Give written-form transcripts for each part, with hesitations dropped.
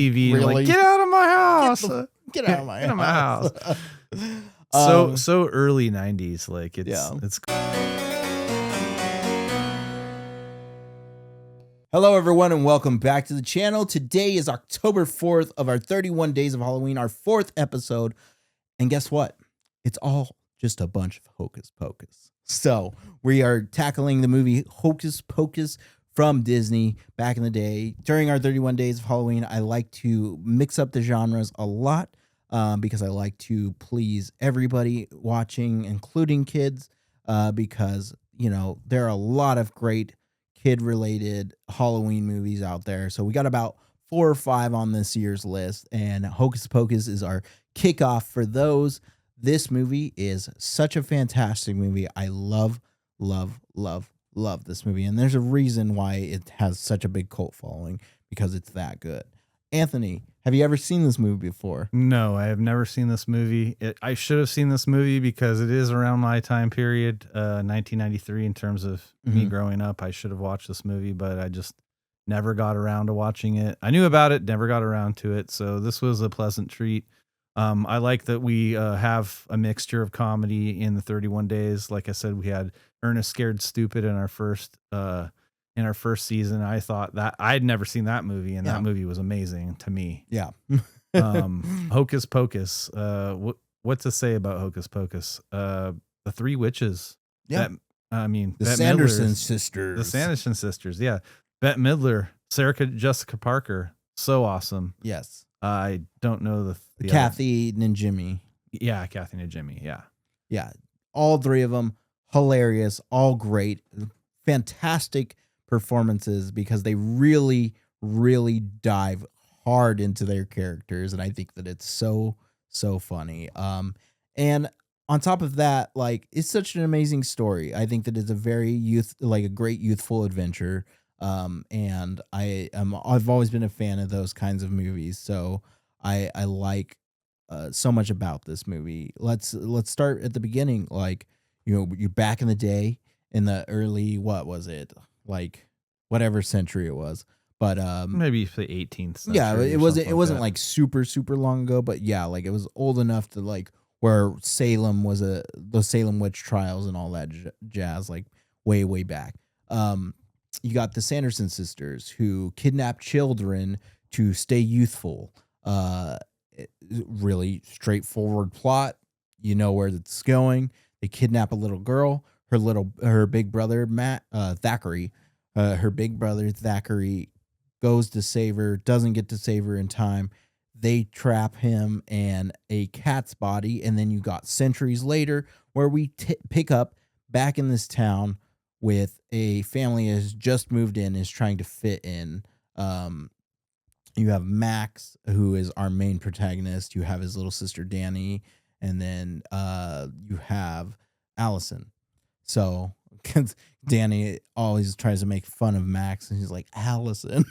TV and Really? like, get out of my house. Get out of my house. So early 90s. Like it's Hello, everyone, and welcome back to the channel. Today is October 4th of our 31 Days of Halloween, our 4th episode. And guess what? It's all just a bunch of Hocus Pocus. So we are tackling the movie Hocus Pocus from Disney back in the day. During our 31 Days of Halloween, I like to mix up the genres a lot because I like to please everybody watching, including kids, because, you know, there are a lot of great kid-related Halloween movies out there. So we got about 4 or 5 on this year's list, and Hocus Pocus is our kickoff for those. This movie is such a fantastic movie. I love this movie, and there's a reason why it has such a big cult following, because it's that good. Anthony, have you ever seen this movie before? No, I have never seen this movie. I should have seen this movie because it is around my time period, 1993, in terms of me growing up. I should have watched this movie, but I just never got around to watching it. I knew about it, never got around to it. So this was a pleasant treat. I like that we have a mixture of comedy in the 31 days. Like I said, we had Ernest Scared Stupid in our first season. I thought that I'd never seen that movie, and that movie was amazing to me. Yeah. Hocus Pocus. What to say about Hocus Pocus? The 3 witches. Yeah. The Sanderson Sisters. The Sanderson Sisters. Yeah. Bette Midler, Sarah Jessica Parker. So awesome. Yes. I don't know the Kathy and Jimmy. Yeah, Kathy and Jimmy. Yeah. Yeah. All 3 of them hilarious, all great, fantastic performances, because they really dive hard into their characters, and I think that it's so funny. And on top of that, like, it's such an amazing story. I think that it's a very a great youthful adventure. And I've always been a fan of those kinds of movies, so I like so much about this movie. Let's start at the beginning. Like, you know, you're back in the day in the early, what was it, like whatever century it was, but maybe the 18th century. Yeah, it wasn't like super long ago, but yeah, like it was old enough to, like, where Salem was the Salem witch trials and all that jazz, like way back. You got the Sanderson sisters, who kidnap children to stay youthful. Really straightforward plot. You know where it's going. They kidnap a little girl. Her big brother Thackeray. Her big brother Thackeray goes to save her. Doesn't get to save her in time. They trap him in a cat's body, and then you got centuries later where we pick up back in this town with a family that has just moved in, is trying to fit in. You have Max, who is our main protagonist. You have his little sister Danny, and then you have Allison. So Danny always tries to make fun of Max, and he's like, Allison.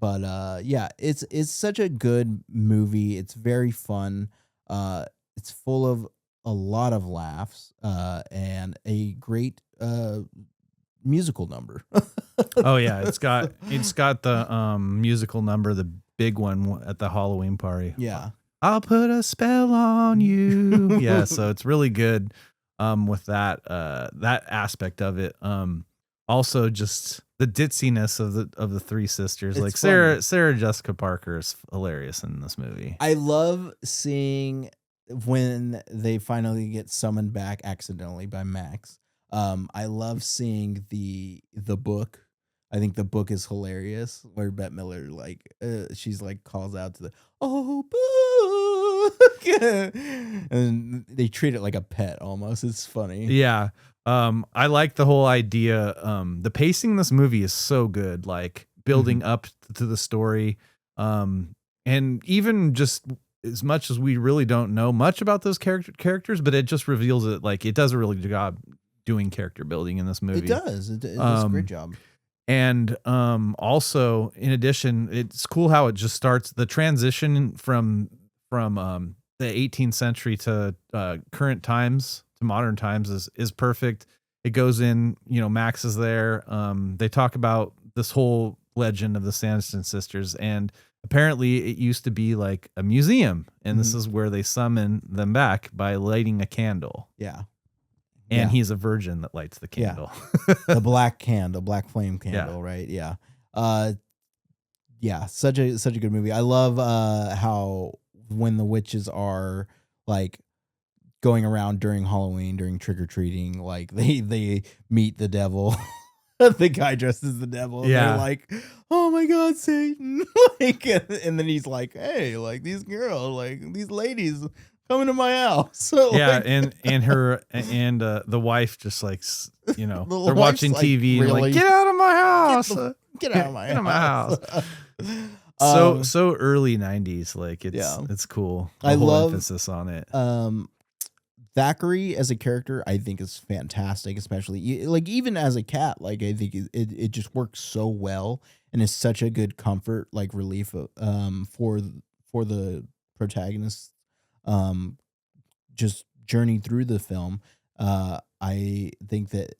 Yeah, it's such a good movie. It's very fun. It's full of a lot of laughs, and a great musical number. Oh yeah, it's got the musical number, the big one at the Halloween party. Yeah. I'll put a spell on you. Yeah, so it's really good with that aspect of it. Also just the ditziness of the 3 sisters. It's like funny. Sarah Jessica Parker is hilarious in this movie. I love seeing when they finally get summoned back accidentally by Max. I love seeing the book. I think the book is hilarious, where Bette Midler, like, she's like calls out to the book, and they treat it like a pet almost. It's funny. Yeah. I like the whole idea. The pacing in this movie is so good, like building up to the story. And even just as much as we really don't know much about those characters, but it just reveals it. Like, it does a really good job doing character building in this movie. It does. It does a great job. And also, in addition, it's cool how it just starts the transition from the 18th century to current times to modern times is perfect. It goes in, you know, Max is there. They talk about this whole legend of the Sanderson Sisters, and apparently it used to be like a museum, and this is where they summon them back by lighting a candle. Yeah. And he's a virgin that lights the candle. The black candle, black flame candle, right? Yeah. Yeah, such a good movie. I love how when the witches are like going around during Halloween, during trick or treating, like they meet the devil. The guy dressed as the devil. Yeah, they're like, "Oh my God, Satan!" Like, and then he's like, "Hey, like these girls, like these ladies, coming to my house." So, yeah, like, and her and the wife just like, you know, The they're watching wife's like, TV and really? like, get out of my house, get out of my house. So early 90s, like it's cool. I love emphasis on it. Thackeray as a character, I think, is fantastic, especially like even as a cat. Like I think it just works so well and is such a good comfort, like relief for the protagonist just journey through the film. I think that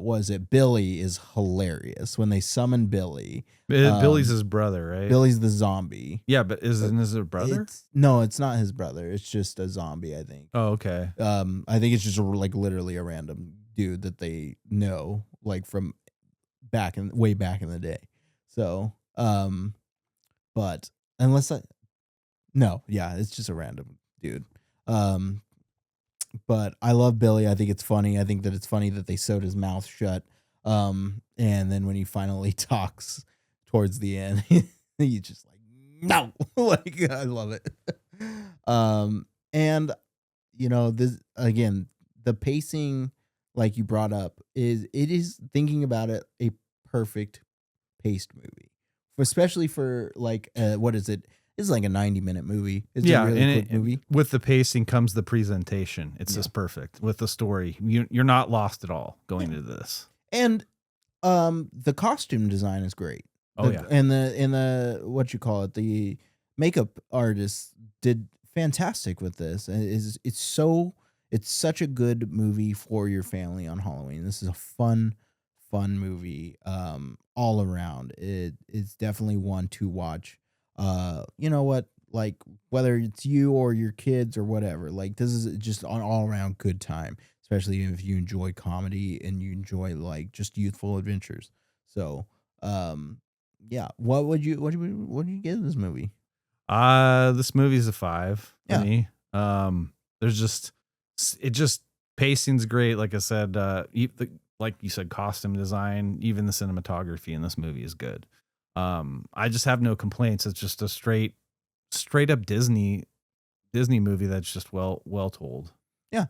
was it Billy is hilarious when they summon Billy. Billy's his brother, right? Billy's the zombie. Yeah, but isn't his brother? No, it's not his brother. It's just a zombie, I think. Oh, okay. I think it's just like literally a random dude that they know, like from way back in the day. So, but it's just a random dude. But I love Billy. I think it's funny. I think that it's funny that they sewed his mouth shut. And then when he finally talks towards the end, he's just like, no, like, I love it. And you know, this again, the pacing, like you brought up, it is thinking about it, a perfect paced movie, especially for like, what is it? It's like a 90-minute movie. It's a really quick movie. With the pacing comes the presentation. It's just perfect with the story. You're not lost at all going into this. And the costume design is great. And the what you call it, the makeup artists did fantastic with this. It's such a good movie for your family on Halloween. This is a fun movie all around. It's definitely one to watch. You know what, like whether it's you or your kids or whatever, like this is just an all around good time, especially if you enjoy comedy and you enjoy like just youthful adventures. So, what would you give this movie? This movie's a 5 for me. Pacing's great. Like I said, like you said, costume design, even the cinematography in this movie is good. I just have no complaints. It's just a straight up Disney movie that's just well told. Yeah.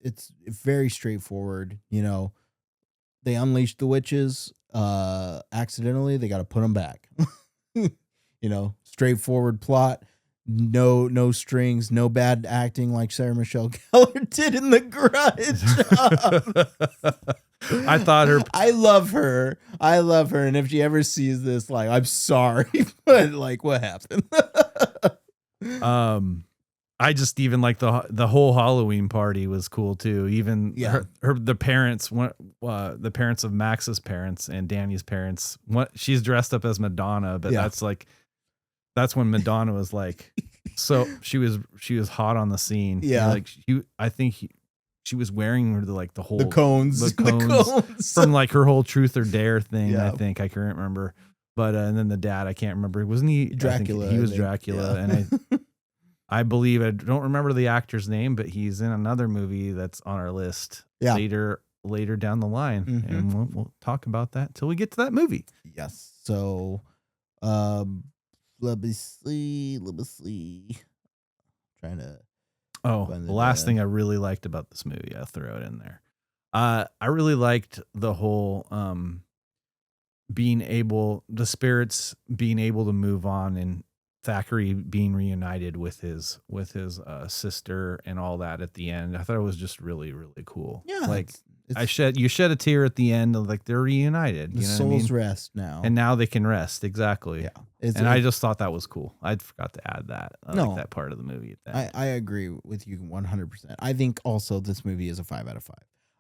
It's very straightforward. You know, they unleashed the witches, accidentally, they got to put them back. You know, straightforward plot, no strings, no bad acting like Sarah Michelle Gellar did in The Grudge. I thought I love her. And if she ever sees this, like, I'm sorry, but like, what happened? I just even like the whole Halloween party was cool too. Even the parents, the parents of Max's parents and Danny's parents. She's dressed up as Madonna, but that's when Madonna was like, so she was hot on the scene. Yeah, like I think she was wearing the whole cones from like her whole Truth or Dare thing. Yeah. I think I can't remember, but and then the dad, I can't remember. Wasn't he Dracula? He was Dracula, and I believe, I don't remember the actor's name, but he's in another movie that's on our list later down the line, and we'll talk about that till we get to that movie. Yes. So, let me see. Trying to. The last thing I really liked about this movie, I'll throw it in there. I really liked the whole the spirits being able to move on, and Thackeray being reunited with his sister and all that at the end. I thought it was just really, really cool. Yeah, like you shed a tear at the end of like they're reunited. The souls rest now, and now they can rest. Exactly. Yeah, I just thought that was cool. I forgot to add that. Like that part of the movie. I agree with you 100%. I think also this movie is a 5 out of 5.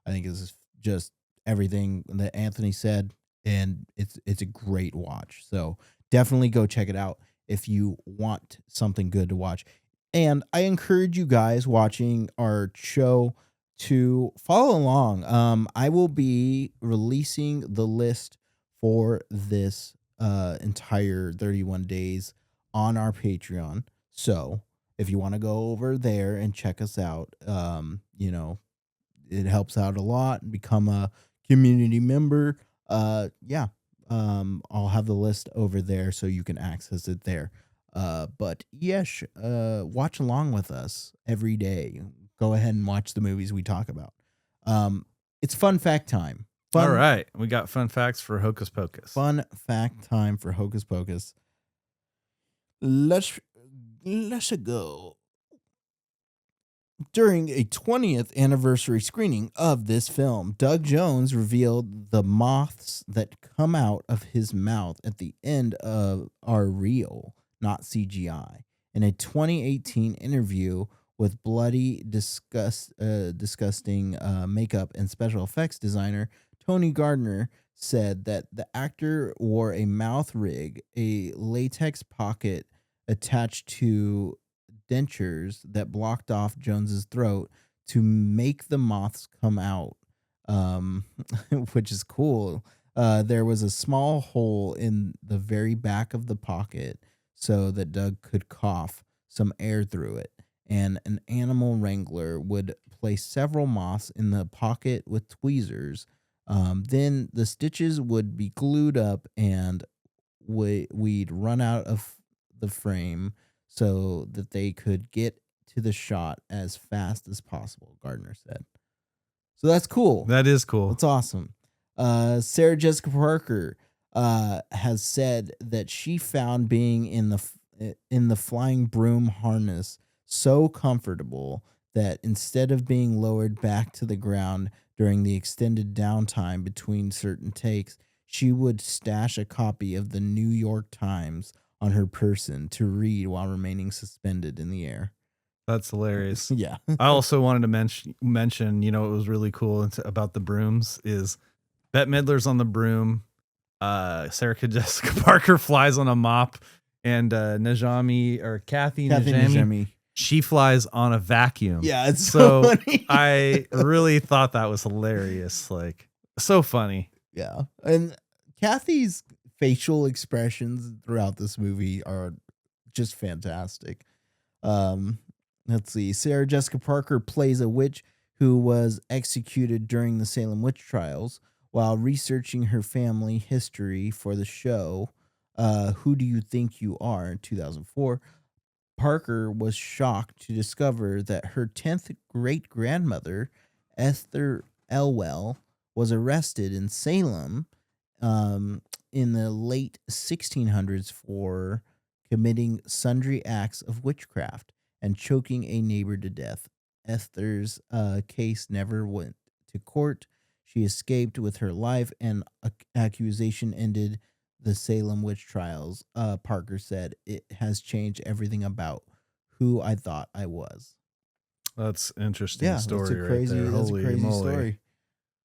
I think it's just everything that Anthony said. and it's a great watch. So definitely go check it out if you want something good to watch. And I encourage you guys watching our show to follow along. I will be releasing the list for this entire 31 days on our Patreon. So if you want to go over there and check us out, it helps out a lot. Become a community member. Yeah. I'll have the list over there so you can access it there. But yes, watch along with us every day. Go ahead and watch the movies we talk about. It's fun fact time. All right. We got fun facts for Hocus Pocus. Fun fact time for Hocus Pocus. Let's go. During a 20th anniversary screening of this film, Doug Jones revealed the moths that come out of his mouth at the end are real, not CGI. In a 2018 interview with bloody, disgusting makeup and special effects designer Tony Gardner said that the actor wore a mouth rig, a latex pocket attached to dentures that blocked off Jones's throat to make the moths come out, which is cool. There was a small hole in the very back of the pocket so that Doug could cough some air through it, and an animal wrangler would place several moths in the pocket with tweezers. Then the stitches would be glued up, and we'd run out of the frame so that they could get to the shot as fast as possible, Gardner said. So that's cool. That is cool. That's awesome. Sarah Jessica Parker has said that she found being in the flying broom harness so comfortable that instead of being lowered back to the ground during the extended downtime between certain takes, she would stash a copy of the New York Times on her person to read while remaining suspended in the air. That's hilarious. Yeah. I also wanted to mention, it was really cool about the brooms is Bette Midler's on the broom. Sarah Jessica Parker flies on a mop, and Kathy Najimy, she flies on a vacuum. Yeah, it's so funny. I really thought that was hilarious. Like, so funny. Yeah. And Kathy's facial expressions throughout this movie are just fantastic. Let's see. Sarah Jessica Parker plays a witch who was executed during the Salem witch trials. While researching her family history for the show, Who Do You Think You Are, in 2004, Parker was shocked to discover that her 10th great-grandmother, Esther Elwell, was arrested in Salem in the late 1600s for committing sundry acts of witchcraft and choking a neighbor to death. Esther's case never went to court. She escaped with her life, and accusation ended the Salem witch trials. Parker said, "It has changed everything about who I thought I was." That's interesting story. That's a crazy, right there. that's Holy a crazy moly. story.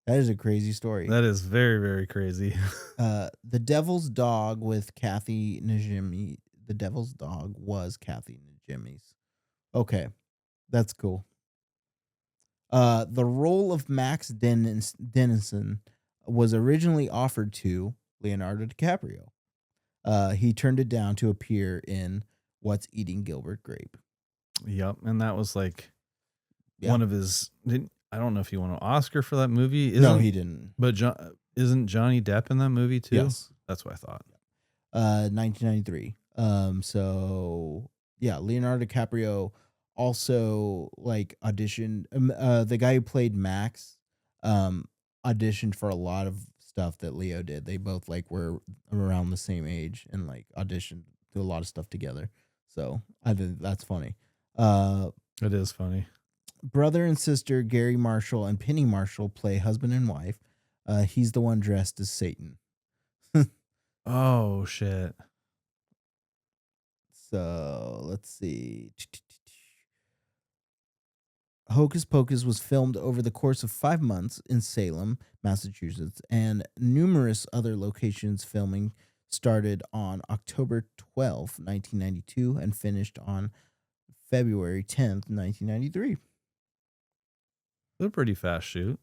That is a crazy story. That is very, very crazy. The Devil's Dog with Kathy Najimy. The Devil's Dog was Kathy Najimy's. Okay, that's cool. The role of Max Dennison was originally offered to Leonardo DiCaprio. He turned it down to appear in What's Eating Gilbert Grape. Yep, and that was like one of his. I don't know if he won an Oscar for that movie. No, he didn't. But isn't Johnny Depp in that movie too? Yes, that's what I thought. 1993. So yeah, Leonardo DiCaprio also like auditioned. The guy who played Max, auditioned for a lot of stuff that Leo did. They both like were around the same age and like auditioned to a lot of stuff together. So I think that's funny. It is funny. Brother and sister Gary Marshall and Penny Marshall play husband and wife. He's the one dressed as Satan. Oh shit. So let's see. Hocus Pocus was filmed over the course of 5 months in Salem, Massachusetts, and numerous other locations. Filming started on October 12th, 1992, and finished on February 10th, 1993. They're pretty fast shoot.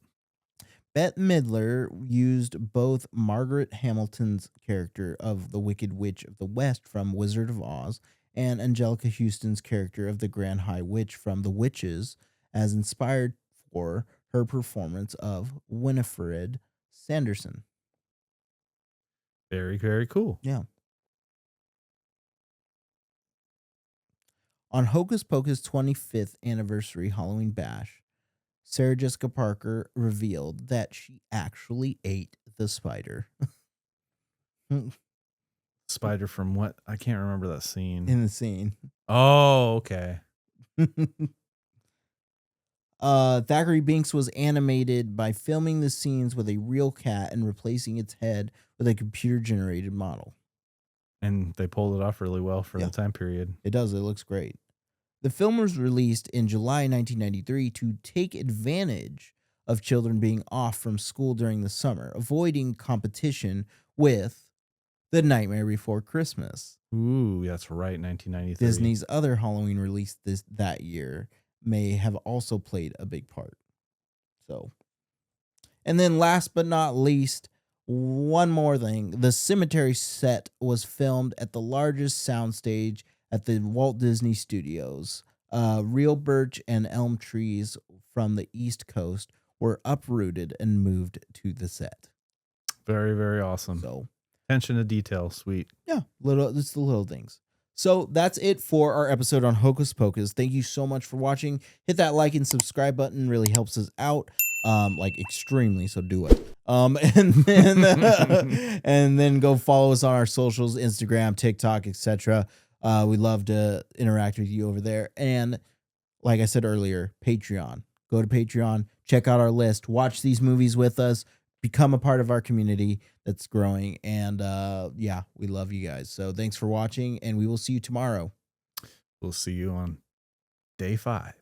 Bette Midler used both Margaret Hamilton's character of the Wicked Witch of the West from Wizard of Oz and Angelica Houston's character of the Grand High Witch from The Witches as inspired for her performance of Winifred Sanderson. Very, very cool. Yeah. On Hocus Pocus' 25th anniversary Halloween bash, Sarah Jessica Parker revealed that she actually ate the spider. Spider from what? I can't remember that scene. In the scene. Oh, okay. Thackeray Binks was animated by filming the scenes with a real cat and replacing its head with a computer-generated model. And they pulled it off really well for Yeah. the time period. It does. It looks great. The film was released in July 1993 to take advantage of children being off from school during the summer, avoiding competition with The Nightmare Before Christmas. Ooh, that's right, 1993. Disney's other Halloween release that year may have also played a big part. So, and then last but not least, one more thing. The cemetery set was filmed at the largest soundstage at the Walt Disney Studios. Real birch and elm trees from the East Coast were uprooted and moved to the set. Very, very awesome. So, attention to detail, sweet. yeah, it's the little things. So that's it for our episode on Hocus Pocus. Thank you so much for watching. Hit that like and subscribe button. Really helps us out, like extremely. So do it. And then and then go follow us on our socials: Instagram, TikTok, etc. We love to interact with you over there. And like I said earlier, Patreon. Go to Patreon. Check out our list. Watch these movies with us. Become a part of our community that's growing. And yeah, we love you guys. So thanks for watching, and we will see you tomorrow. We'll see you on day 5.